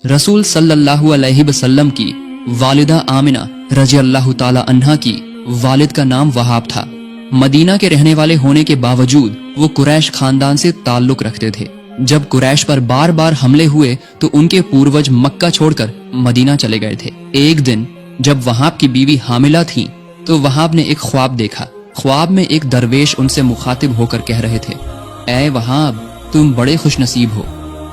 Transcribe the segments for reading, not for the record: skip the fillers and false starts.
रसूल सल्लल्लाहु अलैहि वसल्लम की वालिदा आमिना रजी अल्लाह ताला अन्हा की वालिद का नाम वहाब था। मदीना के रहने वाले होने के बावजूद वो कुरैश खानदान से ताल्लुक रखते थे। जब कुरैश पर बार बार हमले हुए तो उनके पूर्वज मक्का छोड़कर मदीना चले गए थे। एक दिन जब वहाब की बीवी हामिला थी तो वहाब ने एक ख्वाब देखा। ख्वाब में एक दरवेश उनसे मुखातिब होकर कह रहे थे, ऐ वहाब, तुम बड़े खुशनसीब हो,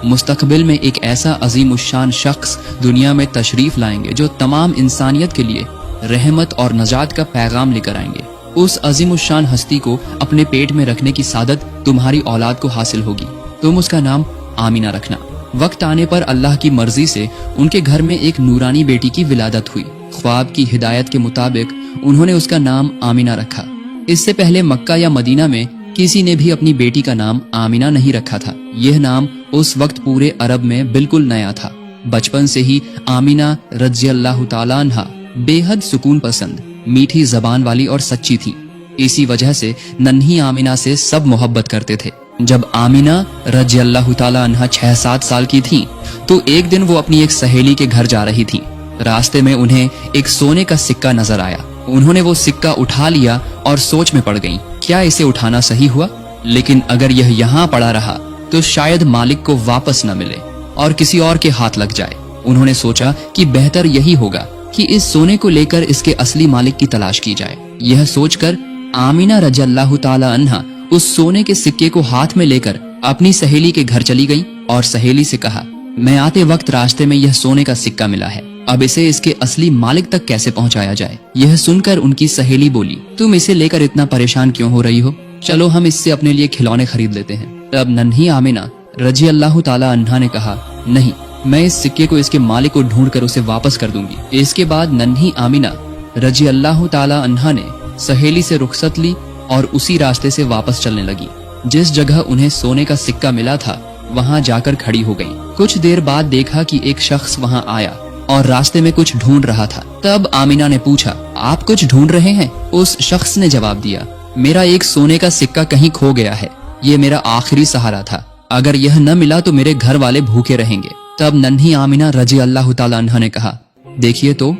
मुस्तकबिल में एक ऐसा अजीमुशान शख्स दुनिया में तशरीफ लाएंगे जो तमाम इंसानियत के लिए रहमत और नजात का पैगाम लेकर आएंगे। उस अजीमुशान हस्ती को अपने पेट में रखने की सादत तुम्हारी औलाद को हासिल होगी। तुम उसका नाम आमीना रखना। वक्त आने पर अल्लाह की मर्जी से उनके घर में एक नूरानी बेटी की विलादत हुई। ख्वाब की हिदायत के मुताबिक उन्होंने उसका नाम आमीना रखा। इससे पहले मक्का या मदीना में किसी ने भी अपनी बेटी का नाम आमीना नहीं रखा था। यह नाम उस वक्त पूरे अरब में बिल्कुल नया था। बचपन से ही आमीना रज़ियल्लाहु ताला अन्हा बेहद सुकून पसंद, मीठी जबान वाली और सच्ची थी। इसी वजह से नन्ही आमीना से सब मोहब्बत करते थे। जब आमीना रज़ियल्लाहु ताला अन्हा 6-7 साल की थी तो एक दिन वो अपनी एक सहेली के घर जा रही थी। रास्ते में उन्हें एक सोने का सिक्का नजर आया। उन्होंने वो सिक्का उठा लिया और सोच में पड़ गईं, क्या इसे उठाना सही हुआ? लेकिन अगर यह यहाँ पड़ा रहा तो शायद मालिक को वापस न मिले और किसी और के हाथ लग जाए। उन्होंने सोचा कि बेहतर यही होगा कि इस सोने को लेकर इसके असली मालिक की तलाश की जाए। यह सोचकर आमीना रज़ियल्लाहु ताला अन्हा उस सोने के सिक्के को हाथ में लेकर अपनी सहेली के घर चली गई और सहेली से कहा, मैं आते वक्त रास्ते में यह सोने का सिक्का मिला है, अब इसे इसके असली मालिक तक कैसे पहुंचाया जाए? यह सुनकर उनकी सहेली बोली, तुम इसे लेकर इतना परेशान क्यों हो रही हो? चलो हम इससे अपने लिए खिलौने खरीद लेते हैं। तब नन्ही आमीना रज़ियल्लाहु ताला अन्हा ने कहा, नहीं, मैं इस सिक्के को इसके मालिक को ढूंढकर उसे वापस कर दूंगी। इसके बाद नन्ही आमीना रज़ियल्लाहु ताला अन्हा ने सहेली से रुखसत ली और उसी रास्ते से वापस चलने लगी। जिस जगह उन्हें सोने का सिक्का मिला था वहाँ जाकर खड़ी हो गई। कुछ देर बाद देखा कि एक शख्स वहाँ आया और रास्ते में कुछ ढूंढ रहा था। तब आमीना ने पूछा, आप कुछ ढूंढ रहे हैं? उस शख्स ने जवाब दिया, मेरा एक सोने का सिक्का कहीं खो गया है, ये मेरा आखिरी सहारा था, अगर यह न मिला तो मेरे घर वाले भूखे रहेंगे। तब नन्ही आमीना रज़ियल्लाहु ताला अन्हा ने कहा, देखिए तो,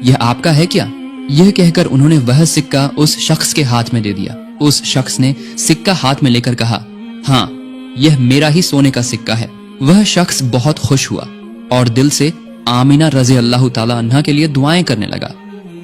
यह आपका है क्या? यह कहकर उन्होंने वह सिक्का उस शख्स के हाथ में दे दिया। उस शख्स ने सिक्का हाथ में लेकर कहा, हाँ, यह मेरा ही सोने का सिक्का है। वह शख्स बहुत खुश हुआ और दिल से आमीना रज़ियल्लाहु ताला अन्हा के लिए दुआएं करने लगा।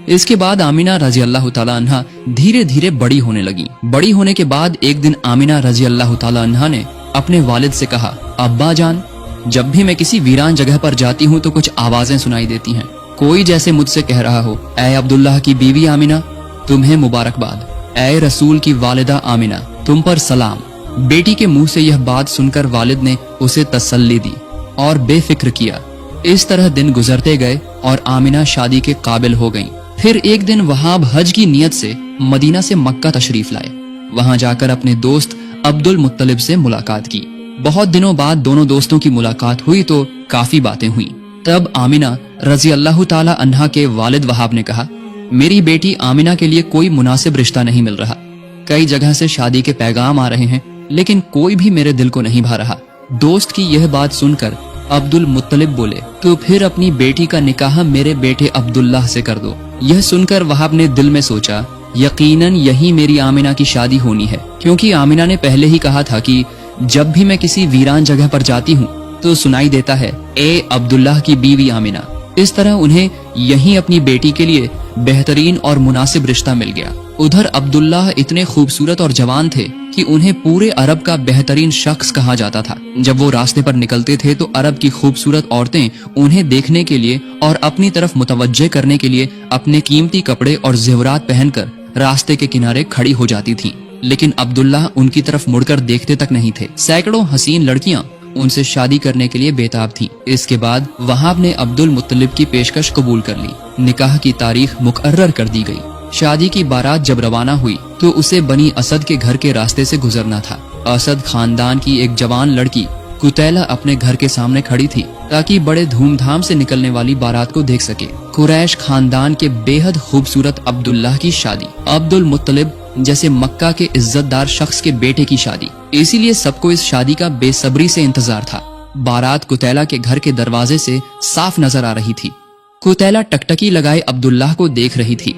इसके बाद आमीना रज़ियल्लाहु ताला अन्हा धीरे धीरे बड़ी होने लगी। बड़ी होने के बाद एक दिन आमीना रज़ियल्लाहु ताला अन्हा ने अपने वालिद से कहा, अब्बा जान, जब भी मैं किसी वीरान जगह पर जाती हूँ तो कुछ आवाजें सुनाई देती हैं। कोई जैसे मुझसे कह रहा हो, ऐ अब्दुल्लाह की बीवी आमीना, तुम्हें मुबारकबाद। ऐ रसूल की वालिदा आमीना, तुम पर सलाम। बेटी के मुंह से यह बात सुनकर वालिद ने उसे तसल्ली दी और बेफिक्र किया। इस तरह दिन गुजरते गए और आमीना शादी के काबिल हो गईं। फिर एक दिन वहाब हज की नियत से मदीना से मक्का तशरीफ लाए। वहां जाकर अपने दोस्त अब्दुल मुत्तलिब से मुलाकात की। बहुत दिनों बाद दोनों दोस्तों की मुलाकात हुई तो काफी बातें हुई। तब आमीना रज़ियल्लाहु ताला अन्हा के वालिद वहाब ने कहा, मेरी बेटी आमीना के लिए कोई मुनासिब रिश्ता नहीं मिल रहा। कई जगह से शादी के पैगाम आ रहे हैं लेकिन कोई भी मेरे दिल को नहीं भा रहा। दोस्त की यह बात सुनकर अब्दुल मुत्तलिब बोले, तो फिर अपनी बेटी का निकाह मेरे बेटे अब्दुल्लाह से कर दो। यह सुनकर वहाब ने दिल में सोचा, यकीनन यही मेरी आमीना की शादी होनी है, क्योंकि आमीना ने पहले ही कहा था कि जब भी मैं किसी वीरान जगह पर जाती हूँ तो सुनाई देता है, ए अब्दुल्लाह की बीवी आमीना। इस तरह उन्हें यहीं अपनी बेटी के लिए बेहतरीन और मुनासिब रिश्ता मिल गया। उधर अब्दुल्लाह इतने खूबसूरत और जवान थे कि उन्हें पूरे अरब का बेहतरीन शख्स कहा जाता था। जब वो रास्ते पर निकलते थे तो अरब की खूबसूरत औरतें उन्हें देखने के लिए और अपनी तरफ मुतवज्जे करने के लिए अपने कीमती कपड़े और जेवरात पहनकर रास्ते के किनारे खड़ी हो जाती थीं। लेकिन अब्दुल्लाह उनकी तरफ मुड़कर देखते तक नहीं थे। सैकड़ों हसीन लड़कियां उनसे शादी करने के लिए बेताब थीं। इसके बाद वहाब ने अब्दुल मुत्तलिब की पेशकश कबूल कर ली। निकाह की तारीख मुकर्रर कर दी गई। शादी की बारात जब रवाना हुई तो उसे बनी असद के घर के रास्ते से गुजरना था। असद खानदान की एक जवान लड़की कुतैला अपने घर के सामने खड़ी थी ताकि बड़े धूमधाम से निकलने वाली बारात को देख सके। कुरैश खानदान के बेहद खूबसूरत अब्दुल्लाह की शादी, अब्दुल मुत्तलिब जैसे मक्का के इज्जतदार शख्स के बेटे की शादी, इसीलिए सबको इस शादी का बेसब्री से इंतजार था। बारात कुतैला के घर के दरवाजे से साफ नजर आ रही थी। कुतैला टकटकी लगाए अब्दुल्लाह को देख रही थी।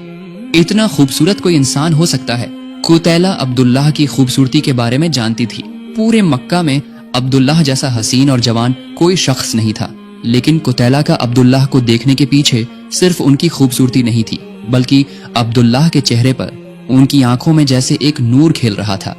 इतना खूबसूरत कोई इंसान हो सकता है? कुतैला अब्दुल्लाह की खूबसूरती के बारे में जानती थी। पूरे मक्का में अब्दुल्लाह जैसा हसीन और जवान कोई शख्स नहीं था, लेकिन कुतैला का अब्दुल्लाह को देखने के पीछे सिर्फ उनकी खूबसूरती नहीं थी, बल्कि अब्दुल्लाह के चेहरे पर, उनकी आंखों में जैसे एक नूर खेल रहा था।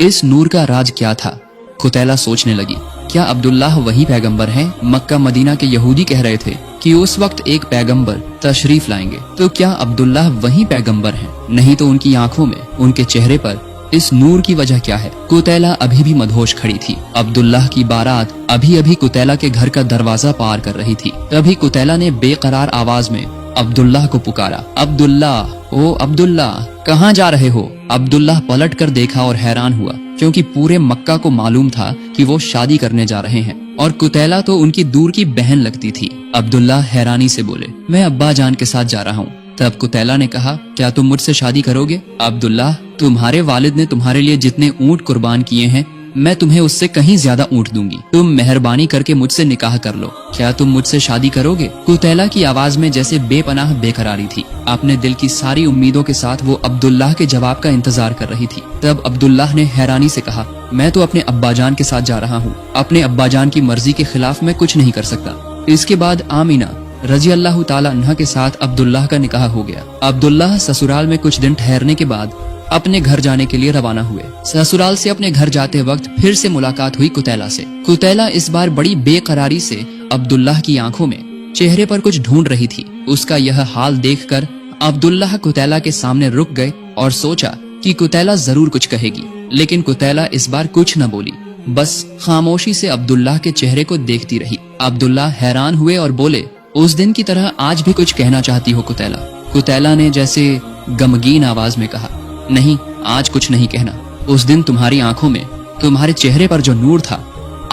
इस नूर का राज क्या था? कुतैला सोचने लगी, क्या अब्दुल्लाह वही पैगंबर हैं? मक्का मदीना के यहूदी कह रहे थे कि उस वक्त एक पैगंबर तशरीफ लाएंगे, तो क्या अब्दुल्लाह वही पैगंबर हैं? नहीं तो उनकी आंखों में, उनके चेहरे पर इस नूर की वजह क्या है? कुतैला अभी भी मदहोश खड़ी थी। अब्दुल्लाह की बारात अभी अभी कुतैला के घर का दरवाजा पार कर रही थी। तभी कुतैला ने बेकरार आवाज में अब्दुल्लाह को पुकारा, अब्दुल्लाह, ओ अब्दुल्लाह, कहाँ जा रहे हो? अब्दुल्लाह पलट कर देखा और हैरान हुआ, क्योंकि पूरे मक्का को मालूम था कि वो शादी करने जा रहे हैं और कुतैला तो उनकी दूर की बहन लगती थी। अब्दुल्लाह हैरानी से बोले, मैं अब्बा जान के साथ जा रहा हूँ। तब कुतैला ने कहा, क्या तुम मुझसे शादी करोगे? अब्दुल्लाह, तुम्हारे वालिद ने तुम्हारे लिए जितने ऊंट कुर्बान किए हैं, मैं तुम्हें उससे कहीं ज्यादा ऊंट दूंगी। तुम मेहरबानी करके मुझसे निकाह कर लो। क्या तुम मुझसे शादी करोगे? कुतैला की आवाज में जैसे बेपनाह बेकरारी थी। अपने दिल की सारी उम्मीदों के साथ वो अब्दुल्लाह के जवाब का इंतजार कर रही थी। तब अब्दुल्लाह ने हैरानी से कहा, मैं तो अपने अब्बाजान के साथ जा रहा हूँ। अपने अब्बाजान की मर्जी के खिलाफ मैं कुछ नहीं कर सकता। इसके बाद आमीना रजी अल्लाह ताला अन्हा के साथ अब्दुल्लाह का निकाह हो गया। अब्दुल्लाह ससुराल में कुछ दिन ठहरने के बाद अपने घर जाने के लिए रवाना हुए। ससुराल से अपने घर जाते वक्त फिर से मुलाकात हुई कुतैला से। कुतैला इस बार बड़ी बेकरारी से अब्दुल्लाह की आंखों में, चेहरे पर कुछ ढूंढ रही थी। उसका यह हाल देखकर अब्दुल्लाह कुतैला के सामने रुक गए और सोचा कि कुतैला जरूर कुछ कहेगी, लेकिन कुतैला इस बार कुछ न बोली, बस खामोशी से अब्दुल्लाह के चेहरे को देखती रही। अब्दुल्लाह हैरान हुए और बोले, उस दिन की तरह आज भी कुछ कहना चाहती हो कुतैला? कुतैला ने जैसे गमगीन आवाज में कहा, नहीं, आज कुछ नहीं कहना। उस दिन तुम्हारी आंखों में, तुम्हारे चेहरे पर जो नूर था,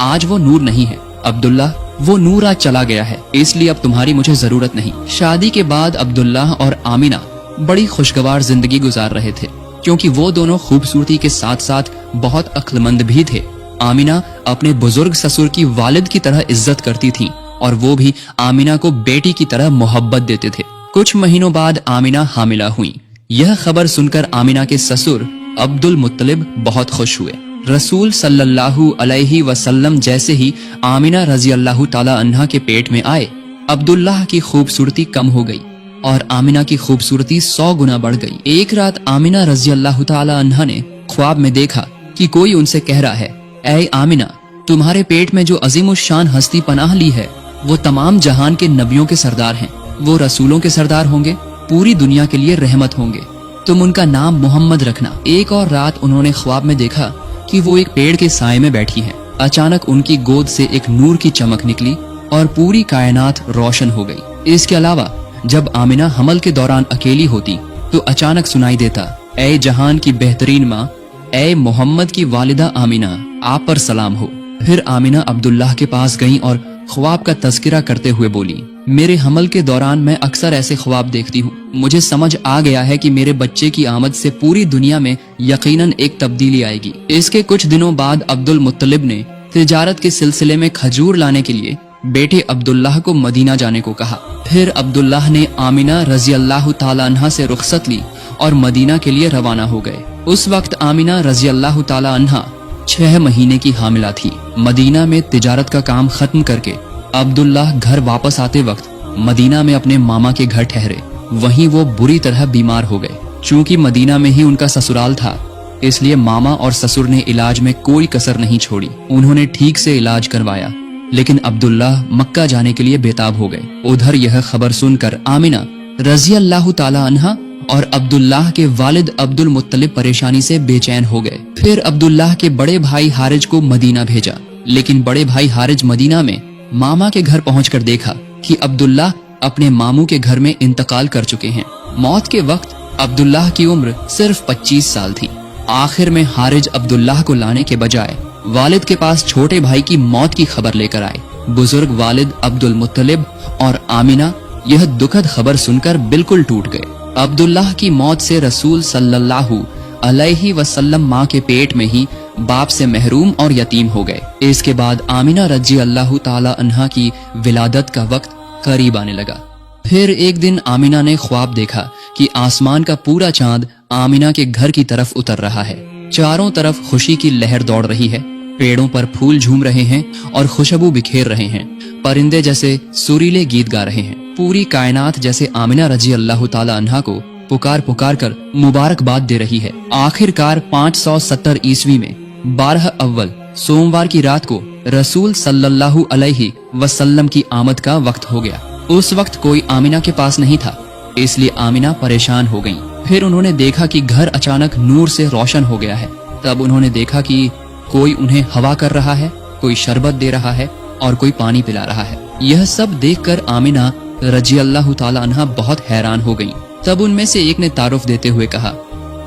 आज वो नूर नहीं है। अब्दुल्लाह, वो नूर आज चला गया है, इसलिए अब तुम्हारी मुझे जरूरत नहीं। शादी के बाद अब्दुल्लाह और आमीना बड़ी खुशगवार जिंदगी गुजार रहे थे, क्योंकि वो दोनों खूबसूरती के साथ साथ बहुत अक्लमंद भी थे। आमीना अपने बुजुर्ग ससुर की वालिद की तरह इज्जत करती थी और वो भी आमीना को बेटी की तरह मोहब्बत देते थे। कुछ महीनों बाद आमीना हामिला हुई। यह खबर सुनकर आमीना के ससुर अब्दुल मुत्तलिब बहुत खुश हुए। रसूल सल्लल्लाहु अलैहि वसल्लम जैसे ही आमीना रजी अल्लाह ताला अन्हा के पेट में आए, अब्दुल्लाह की खूबसूरती कम हो गई और आमीना की खूबसूरती 100 गुना बढ़ गई। एक रात आमीना रजी अल्लाह ताला अन्हा ने ख्वाब में देखा कि कोई उनसे कह रहा है, ऐ आमीना, तुम्हारे पेट में जो अजीमुशान हस्ती पनाह ली है, वो तमाम जहान के नबियों के सरदार हैं। वो रसूलों के सरदार होंगे, पूरी दुनिया के लिए रहमत होंगे। तुम उनका नाम मोहम्मद रखना। एक और रात उन्होंने ख्वाब में देखा कि वो एक पेड़ के साए में बैठी हैं। अचानक उनकी गोद से एक नूर की चमक निकली और पूरी कायनात रोशन हो गई। इसके अलावा जब आमीना हमल के दौरान अकेली होती तो अचानक सुनाई देता, ऐ जहान की बेहतरीन माँ, ऐ मोहम्मद की वालिदा आमीना, आप पर सलाम हो। फिर आमीना अब्दुल्लाह के पास गईं और ख्वाब का तज़किरा करते हुए बोली, मेरे हमल के दौरान मैं अक्सर ऐसे ख्वाब देखती हूँ। मुझे समझ आ गया है कि मेरे बच्चे की आमद से पूरी दुनिया में यकीनन एक तब्दीली आएगी। इसके कुछ दिनों बाद अब्दुल मुत्तलिब ने तिजारत के सिलसिले में खजूर लाने के लिए बेटे अब्दुल्लाह को मदीना जाने को कहा। फिर अब्दुल्लाह ने आमीना रजी अल्लाह ताला अन्हा से रुखसत ली और मदीना के लिए रवाना हो गए। उस वक्त आमीना रजी अल्लाह ताला अन्हा 6 महीने की हामिला थी। मदीना में तिजारत का काम खत्म करके अब्दुल्लाह घर वापस आते वक्त मदीना में अपने मामा के घर ठहरे। वहीं वो बुरी तरह बीमार हो गए। चूंकि मदीना में ही उनका ससुराल था, इसलिए मामा और ससुर ने इलाज में कोई कसर नहीं छोड़ी। उन्होंने ठीक से इलाज करवाया, लेकिन अब्दुल्लाह मक्का जाने के लिए बेताब हो गए। उधर यह खबर सुनकर आमीना रजी अल्लाह ताला अन्हा और अब्दुल्लाह के वालिद अब्दुल मुत्तलिब परेशानी से बेचैन हो गए। फिर अब्दुल्लाह के बड़े भाई हारिज को मदीना भेजा, लेकिन बड़े भाई हारिज मदीना में मामा के घर पहुंचकर देखा कि अब्दुल्लाह अपने मामू के घर में इंतकाल कर चुके हैं। मौत के वक्त अब्दुल्लाह की उम्र सिर्फ 25 साल थी। आखिर में हारिज अब्दुल्लाह को लाने के बजाय वालिद के पास छोटे भाई की मौत की खबर लेकर आए। बुजुर्ग वालिद अब्दुल मुत्तलिब और आमीना यह दुखद खबर सुनकर बिल्कुल टूट गए। अब्दुल्लाह की मौत से रसूल सल्लल्लाहु अलैहि वसल्लम माँ के पेट में ही बाप से महरूम और यतीम हो गए। इसके बाद आमिना रजी अल्लाह ताला अन्हा की विलादत का वक्त करीब आने लगा। फिर एक दिन आमिना ने ख्वाब देखा कि आसमान का पूरा चांद आमिना के घर की तरफ उतर रहा है। चारों तरफ खुशी की लहर दौड़ रही है, पेड़ों पर फूल झूम रहे हैं और खुशबू बिखेर रहे हैं, परिंदे जैसे सुरीले गीत गा रहे हैं। पूरी कायनात जैसे आमिना रजी अल्लाह ताला अन्हा को पुकार पुकार कर मुबारकबाद दे रही है। आखिरकार 570 ईस्वी में 12 अव्वल सोमवार की रात को रसूल सल्लल्लाहु अलैहि वसल्लम की आमद का वक्त हो गया। उस वक्त कोई आमिना के पास नहीं था, इसलिए आमिना परेशान हो गईं। फिर उन्होंने देखा कि घर अचानक नूर से रोशन हो गया है। तब उन्होंने देखा कि कोई उन्हें हवा कर रहा है, कोई शरबत दे रहा है और कोई पानी पिला रहा है। यह सब देखकर आमिना रजी अल्लाह ताला अन्हा बहुत हैरान हो गईं। तब उनमें से एक ने तारुफ देते हुए कहा,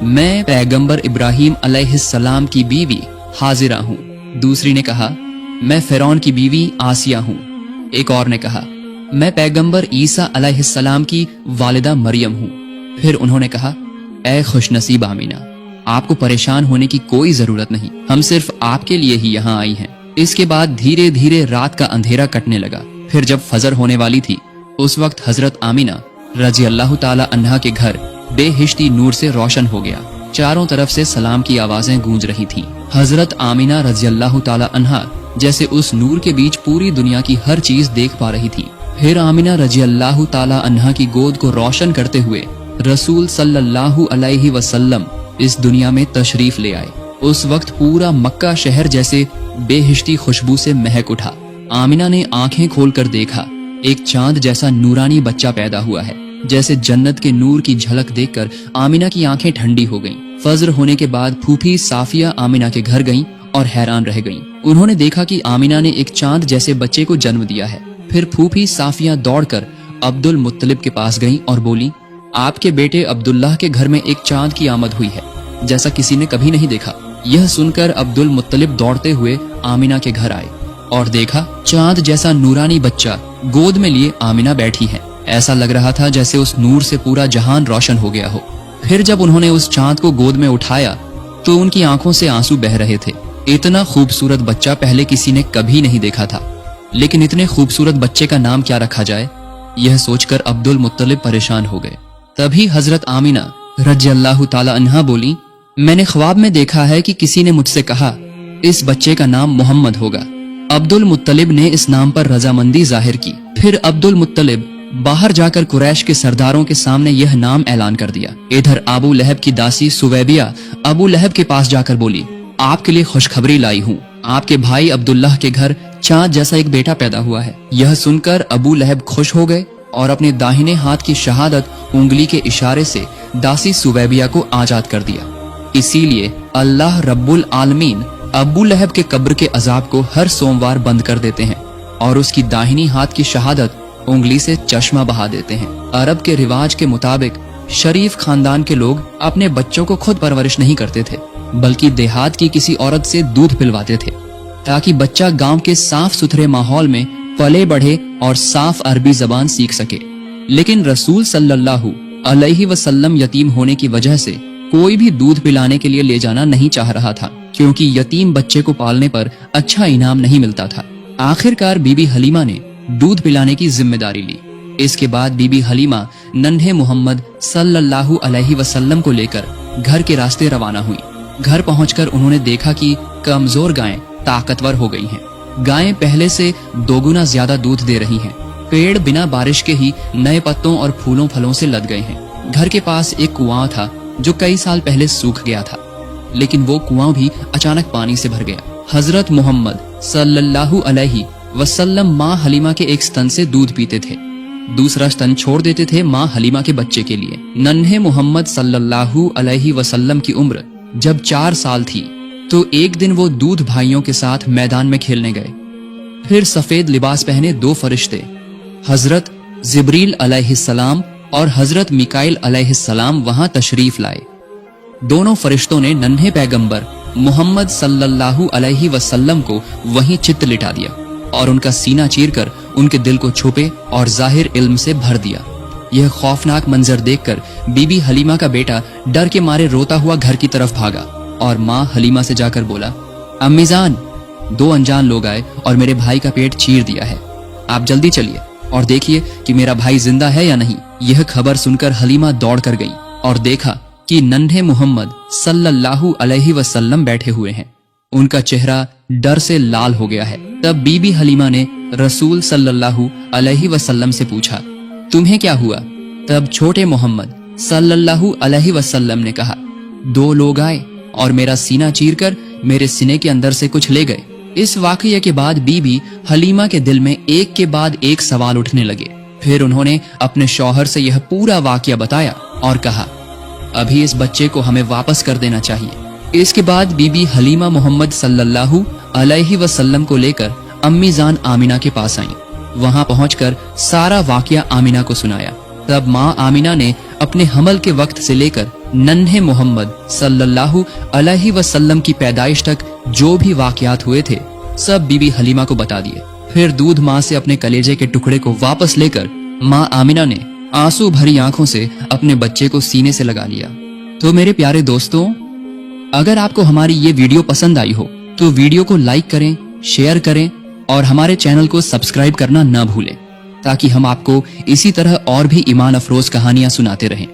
मैं पैगंबर इब्राहिम अलैहिस्सलाम की बीवी हाजिरा हूँ। दूसरी ने कहा, मैं फिरौन की बीवी आसिया हूँ। एक और ने कहा, मैं पैगंबर ईसा अलैहिस्सलाम की वालिदा मरियम हूँ। फिर उन्होंने कहा, ऐ खुशनसीब आमिना, आपको परेशान होने की कोई जरूरत नहीं, हम सिर्फ आपके लिए ही यहाँ आई हैं। इसके बाद धीरे धीरे रात का अंधेरा कटने लगा। फिर जब फजर होने वाली थी, उस वक्त हजरत आमिना रजी अल्लाह ताला अन्हा के घर बेहिश्ती नूर से रोशन हो गया। चारों तरफ से सलाम की आवाजें गूंज रही थीं। हजरत आमिना रजी अल्लाह ताला अन्हा जैसे उस नूर के बीच पूरी दुनिया की हर चीज देख पा रही थी। फिर आमिना रजी अल्लाह ताला अन्हा की गोद को रोशन करते हुए रसूल सल्लल्लाहु अलैहि वसल्लम इस दुनिया में तशरीफ ले आए। उस वक्त पूरा मक्का शहर जैसे बेहिश्ती खुशबू से महक उठा। आमिना ने आंखें खोलकर देखा, एक चांद जैसा नूरानी बच्चा पैदा हुआ है। जैसे जन्नत के नूर की झलक देखकर आमिना की आंखें ठंडी हो गईं। फजर होने के बाद फूफी साफिया आमिना के घर गईं और हैरान रह गईं। उन्होंने देखा कि आमिना ने एक चांद जैसे बच्चे को जन्म दिया है। फिर फूफी साफिया दौड़कर अब्दुल मुत्तलिब के पास गईं और बोली, आपके बेटे अब्दुल्लाह के घर में एक चांद की आमद हुई है, जैसा किसी ने कभी नहीं देखा। यह सुनकर अब्दुल मुत्तलिब दौड़ते हुए आमिना के घर आए और देखा चांद जैसा नूरानी बच्चा गोद में लिए आमिना बैठी है। ऐसा लग रहा था जैसे उस नूर से पूरा जहान रोशन हो गया हो। फिर जब उन्होंने उस चांद को गोद में उठाया तो उनकी आंखों से आंसू बह रहे थे। इतना खूबसूरत बच्चा पहले किसी ने कभी नहीं देखा था। लेकिन इतने खूबसूरत बच्चे का नाम क्या रखा जाए, यह सोचकर अब्दुल मुत्तलिब परेशान हो गए। तभी हजरत आमिना रजी अल्लाह ताला अन्हा बोली, मैंने ख्वाब में देखा है कि किसी ने मुझसे कहा इस बच्चे का नाम मोहम्मद होगा। अब्दुल मुत्तलिब ने इस नाम पर रजामंदी जाहिर की। फिर अब्दुल मुत्तलिब बाहर जाकर कुरैश के सरदारों के सामने यह नाम ऐलान कर दिया। इधर अबू लहब की दासी सुवैबिया अबू लहब के पास जाकर बोली, आपके लिए खुशखबरी लाई हूँ, आपके भाई अब्दुल्लाह के घर चांद जैसा एक बेटा पैदा हुआ है। यह सुनकर अबू लहब खुश हो गए और अपने दाहिने हाथ की शहादत उंगली के इशारे से दासी सुवैबिया को आजाद कर दिया। इसीलिए अल्लाह रब्बुल आलमीन अबू लहब के कब्र के अजाब को हर सोमवार बंद कर देते हैं और उसकी दाहिनी हाथ की शहादत उंगली से चश्मा बहा देते हैं। अरब के रिवाज के मुताबिक शरीफ खानदान के लोग अपने बच्चों को खुद परवरिश नहीं करते थे, बल्कि देहात की किसी औरत से दूध पिलवाते थे, ताकि बच्चा गांव के साफ सुथरे माहौल में पले बढ़े और साफ अरबी जबान सीख सके। लेकिन रसूल सल्लल्लाहु अलैहि वसल्लम यतीम होने की वजह से कोई भी दूध पिलाने के लिए ले जाना नहीं चाह रहा था, क्योंकि यतीम बच्चे को पालने पर अच्छा इनाम नहीं मिलता था। आखिरकार बीबी हलीमा ने दूध पिलाने की जिम्मेदारी ली। इसके बाद बीबी हलीमा नन्हे मोहम्मद सल्लल्लाहु अलैहि वसल्लम को लेकर घर के रास्ते रवाना हुई। घर पहुंचकर उन्होंने देखा कि कमजोर गायें ताकतवर हो गई हैं। गायें पहले से दोगुना ज्यादा दूध दे रही हैं। पेड़ बिना बारिश के ही नए पत्तों और फूलों फलों से लद गए हैं। घर के पास एक कुआं था जो कई साल पहले सूख गया था, लेकिन वो कुआं भी अचानक पानी से भर गया। हजरत मोहम्मद सल्लल्लाहु अलैहि वसल्लम माँ हलीमा के एक स्तन से दूध पीते थे, दूसरा स्तन छोड़ देते थे माँ हलीमा के बच्चे के लिए। नन्हे मोहम्मद सल्लल्लाहु अलैहि वसल्लम की उम्र जब 4 साल थी तो एक दिन वो दूध भाइयों के साथ मैदान में खेलने गए। फिर सफेद लिबास पहने 2 फरिश्ते हजरत जिब्रील अलैहिस्सलाम और हजरत मिकाइल अलैहिस्सलाम वहां तशरीफ लाए। दोनों फरिश्तों ने नन्हे पैगंबर मोहम्मद सल्लल्लाहु अलैहि वसल्लम को वहीं चित्त लिटा दिया और उनका सीना चीरकर उनके दिल को छुपे और जाहिर इल्म से भर दिया। यह खौफनाक मंजर देखकर बीबी हलीमा का बेटा डर के मारे रोता हुआ घर की तरफ भागा और माँ हलीमा से जाकर बोला, अम्मीजान, 2 अनजान लोग आए और मेरे भाई का पेट चीर दिया है। आप जल्दी चलिए और देखिए कि मेरा भाई जिंदा है या नहीं। यह खबर सुनकर हलीमा दौड़ कर गई और देखा कि नन्हे मोहम्मद सल्लल्लाहु अलैहि वसल्लम बैठे हुए हैं। उनका चेहरा डर से लाल हो गया है। तब बीबी हलीमा ने रसूल सल्लल्लाहु अलैहि वसल्लम से पूछा, तुम्हें क्या हुआ? तब छोटे मोहम्मद सल्लल्लाहु अलैहि वसल्लम ने कहा, 2 लोग आए और मेरा सीना चीरकर मेरे सीने के अंदर से कुछ ले गए। इस वाकये के बाद बीबी हलीमा के दिल में एक के बाद एक सवाल उठने लगे। फिर उन्होंने अपने शौहर से यह पूरा वाकया बताया और कहा, अभी इस बच्चे को हमें वापस कर देना चाहिए। इसके बाद बीबी हलीमा मोहम्मद सल्लल्लाहु अलैहि वसल्लम को लेकर अम्मी जान आमिना के पास आईं। वहां पहुंचकर सारा वाकया आमिना को सुनाया। तब माँ आमिना ने अपने हमल के वक्त से लेकर नन्हे मोहम्मद सल्लल्लाहु अलैहि वसल्लम की पैदाइश तक जो भी वाकयात हुए थे सब बीबी हलीमा को बता दिए। फिर दूध माँ से अपने कलेजे के टुकड़े को वापस लेकर माँ आमिना ने आंसू भरी आंखों से अपने बच्चे को सीने से लगा लिया। तो मेरे प्यारे दोस्तों, अगर आपको हमारी ये वीडियो पसंद आई हो तो वीडियो को लाइक करें, शेयर करें और हमारे चैनल को सब्सक्राइब करना न भूलें, ताकि हम आपको इसी तरह और भी ईमान अफरोज कहानियां सुनाते रहें।